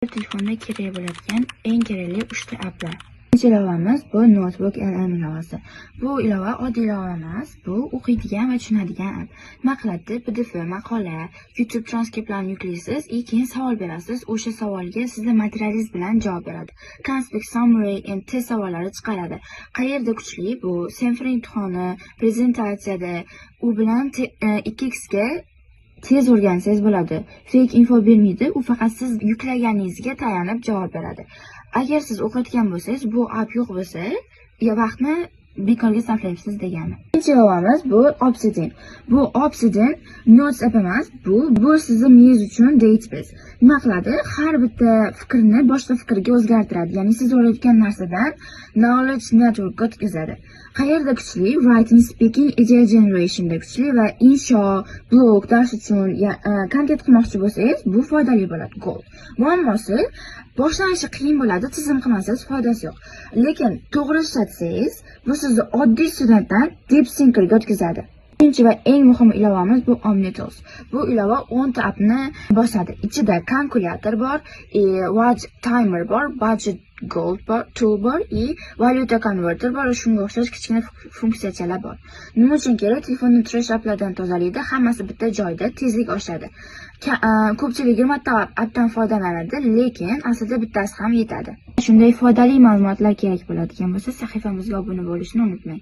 Telefonda kerak bo'ladigan eng kerakli 3 ta applar. Birinchi ilovamiz bu Notebook LM ilovasi. Bu ilova oddiy ilova emas, bu o'qiydigan va tushunadigan app. Nima qiladi? PDF, maqola, YouTube transkriptlarini yuklaysiz, keyin savol berasiz. O'sha savolga sizning materialingiz bilan javob beradi. Conspect, summary, test savollari chiqaradi. Qayerda kuchli? Bu Stanford imtihoni, prezentatsiyada u bilan 2x ga tez o'rgansangiz bo'ladi. Fake info bermaydi, u faqat siz yuklaganingizga tayanib javob beradi. Agar siz o'qiyotgan bo'lsangiz, bu app yo'q bo'lsa, vaqtni bekorga sarflaysiz degani. Ikkinchi ilovamiz bu Obsidian. Bu Obsidian Notes app emas, bu sizning miyangiz uchun database. Nima qiladi? Har bitta fikrni boshqa fikrga o'zgartiradi. Ya'ni siz o'rganayotgan narsadan knowledge networkga o'tkazadi. Qayerda kuchli? Writing, speaking, idea generationda kuchli va insho, blog, dars uchun kontent qilmoqchi bo'lsangiz, bu foydali bo'ladi. Gold. Muammosi, boshlanishi qiyin bo'ladi, tizim qilmasangiz foydasi yo'q. Lekin to'g'ri ishlatsangiz, bu sizni oddiy studentdan deep thinkerga o'tkazadi. Ikkinchi va eng muhim ilovamiz bu OmniTools. Bu ilova 10 ta appni bosadi. Ichida kalkulyator bor, watch timer bor, budget gold bor, tool bor, valyuta converter bor, shunga o'xshash kichkina funksiyachalar bor. Nima uchun kerak? Telefonni trash applardan tozalaydi, hammasi bitta joyda, tezlik oshadi. Ko'pchilik 20 ta appdan foydalanadi, lekin aslida bittasi ham yetadi. Shunday foydali ma'lumotlar kerak bo'ladigan bo'lsa, sahifamizga obuna bo'lishni unutmang.